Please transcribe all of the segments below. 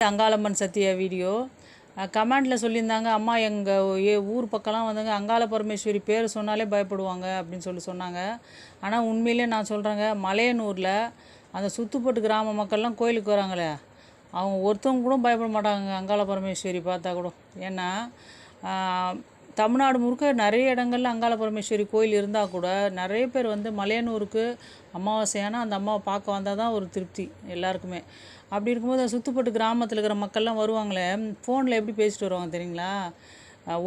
அங்காளம்மன் சத்திய video கமெண்டில் சொல்லியிருந்தாங்க. அம்மா எங்கள் ஊர் பக்கம்லாம் வந்துங்க அங்காள பரமேஸ்வரி பேர் சொன்னாலே பயப்படுவாங்க அப்படின்னு சொன்னாங்க. ஆனால் உண்மையிலே நான் சொல்கிறேங்க, மலையனூரில் அந்த சுற்றுப்பட்டு கிராம மக்கள்லாம் கோயிலுக்கு வராங்களே, அவங்க ஒருத்தவங்க கூட பயப்பட மாட்டாங்க அங்காள பரமேஸ்வரி பார்த்தா கூட. ஏன்னா தமிழ்நாடு முழுக்க நிறைய இடங்கள்ல அங்காள பரமேஸ்வரி கோயில் இருந்தால் கூட நிறைய பேர் வந்து மலையனூருக்கு அமாவாசையான அந்த அம்மாவை பார்க்க வந்தால் தான் ஒரு திருப்தி எல்லாருக்குமே. அப்படி இருக்கும்போது சுற்றுப்பட்டு கிராமத்தில் இருக்கிற மக்கள்லாம் வருவாங்களே, ஃபோனில் எப்படி பேசிட்டு வருவாங்க தெரியுங்களா?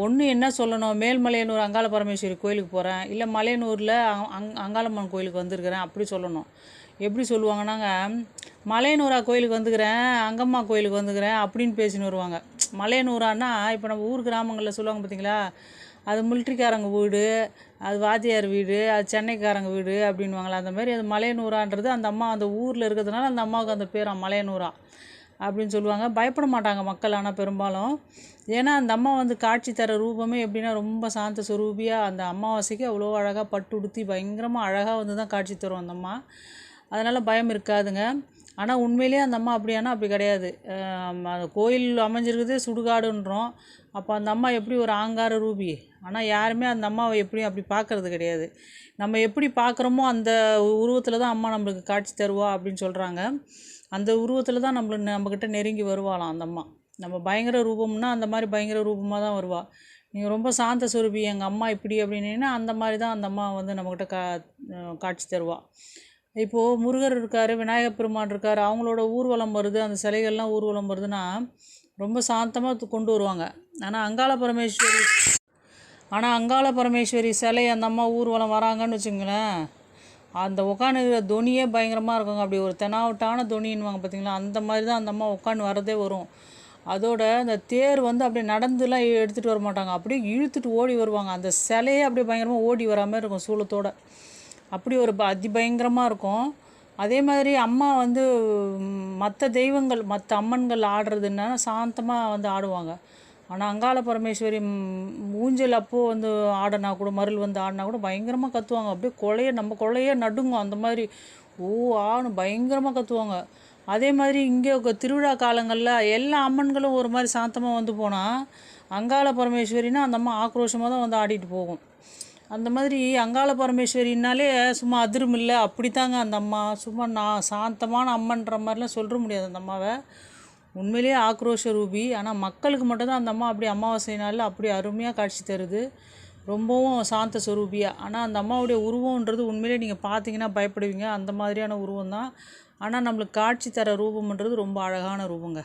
ஒன்று என்ன சொல்லணும், மேல்மலையனூர் அங்காள பரமேஸ்வரி கோயிலுக்கு போகிறேன், இல்லை மலையனூரில் அங்காளம்மன் கோயிலுக்கு வந்திருக்கிறேன் அப்படி சொல்லணும். எப்படி சொல்லுவாங்கன்னாங்க, மலையனூரா கோயிலுக்கு வந்துக்கிறேன், அங்கம்மா கோயிலுக்கு வந்துக்கிறேன் அப்படின்னு பேசின்னு வருவாங்க. மலையனூரான்னா இப்போ நம்ம ஊர் கிராமங்களில் சொல்லுவாங்க பார்த்தீங்களா, அது மிலிட்ரிக்காரங்க வீடு, அது வாத்தியார் வீடு, அது சென்னைக்காரங்க வீடு அப்படின்வாங்களா. அந்த மாதிரி அது மலையனூரான்றது அந்த அம்மா அந்த ஊரில் இருக்கிறதுனால அந்த அம்மாவுக்கு அந்த பேரா மலையனூரா அப்படின்னு சொல்லுவாங்க. பயப்பட மாட்டாங்க மக்கள் ஆனால் பெரும்பாலும். ஏன்னா அந்த அம்மா வந்து காட்சி தர ரூபமே எப்படின்னா ரொம்ப சாந்த சுரூபியாக அந்த அமாவாசைக்கு அவ்வளோ அழகாக பட்டு உடுத்தி பயங்கரமாக அழகாக வந்து தான் காட்சி தரும் அந்த அம்மா. அதனால் பயம் இருக்காதுங்க. ஆனால் உண்மையிலேயே அந்த அம்மா அப்படியானா அப்படி கிடையாது. அந்த கோயில் அமைஞ்சிருக்குது சுடுகாடுன்றோம். அப்போ அந்த அம்மா எப்படி ஒரு ஆங்கார ரூபி. ஆனால் யாருமே அந்த அம்மாவை எப்படியும் அப்படி பார்க்குறது கிடையாது. நம்ம எப்படி பார்க்குறோமோ அந்த உருவத்தில் தான் அம்மா நம்மளுக்கு காட்சி தருவா அப்படின்னு சொல்கிறாங்க. அந்த உருவத்தில் தான் நம்மக்கிட்ட நெருங்கி வருவாளாம் அந்த அம்மா. நம்ம பயங்கர ரூபம்னா அந்த மாதிரி பயங்கர ரூபமாக தான் வருவாள். நீங்கள் ரொம்ப சாந்த சுரூபி எங்கள் அம்மா இப்படி அப்படின்னா அந்த மாதிரி தான் அந்த அம்மா வந்து நம்மக்கிட்ட காட்சி தருவாள். இப்போது முருகர் இருக்கார், விநாயகர் பெருமான் இருக்கார், அவங்களோட ஊர்வலம் வருது, அந்த சிலைகள்லாம் ஊர்வலம் வருதுன்னா ரொம்ப சாந்தமாக கொண்டு வருவாங்க. ஆனால் அங்காள பரமேஸ்வரி சிலை அந்த அம்மா ஊர்வலம் வராங்கன்னு வச்சுங்களேன், அந்த உட்காந்துக்கிற தொனியே பயங்கரமாக இருக்குங்க. அப்படி ஒரு தெனாவட்டான தொனின்னுவாங்க பார்த்தீங்களா, அந்த மாதிரி தான் அந்த அம்மா உட்காந்து வரதே வரும். அதோட அந்த தேர் வந்து அப்படியே நடந்துலாம் எடுத்துகிட்டு வர மாட்டாங்க, அப்படியே இழுத்துட்டு ஓடி வருவாங்க. அந்த சிலையே அப்படியே பயங்கரமாக ஓடி வரா மாதிரி இருக்கும் சூலத்தோடு. அப்படி ஒரு அதிபயங்கரமாக இருக்கும். அதே மாதிரி அம்மா வந்து மற்ற தெய்வங்கள் மற்ற அம்மன்கள் ஆடுறதுன்னா சாந்தமாக வந்து ஆடுவாங்க. ஆனால் அங்காள பரமேஸ்வரி ஊஞ்சல் அப்போது வந்து ஆடினா கூட, மருள் வந்து ஆடினா கூட பயங்கரமாக கத்துவாங்க. அப்படியே நம்ம கொலையே நடுங்கும். அந்த மாதிரி ஆன்னு பயங்கரமாக கத்துவாங்க. அதே மாதிரி இங்கே திருவிழா காலங்களில் எல்லா அம்மன்களும் ஒரு மாதிரி சாந்தமாக வந்து போனால், அங்காள பரமேஸ்வரினா அந்த அம்மா ஆக்ரோஷமாக தான் வந்து ஆடிட்டு போகும். அந்த மாதிரி அங்காள பரமேஸ்வரினாலே சும்மா அதிரும் இல்லை, அப்படித்தாங்க அந்த அம்மா. சும்மா நான் சாந்தமான அம்மன்ற மாதிரிலாம் சொல்ல முடியாது அந்த அம்மாவை. உண்மையிலேயே ஆக்ரோஷ ரூபி. ஆனால் மக்களுக்கு மட்டும்தான் அந்த அம்மா அப்படி அமாவாசை நாளில் அப்படி அருமையாக காட்சி தருது, ரொம்பவும் சாந்த சுரூபியாக. ஆனால் அந்த அம்மாவுடைய உருவம்ன்றது உண்மையிலே நீங்கள் பார்த்தீங்கன்னா பயப்படுவீங்க, அந்த மாதிரியான உருவம் தான். ஆனால் நம்மளுக்கு காட்சி தர ரூபம்ன்றது ரொம்ப அழகான ரூபங்க.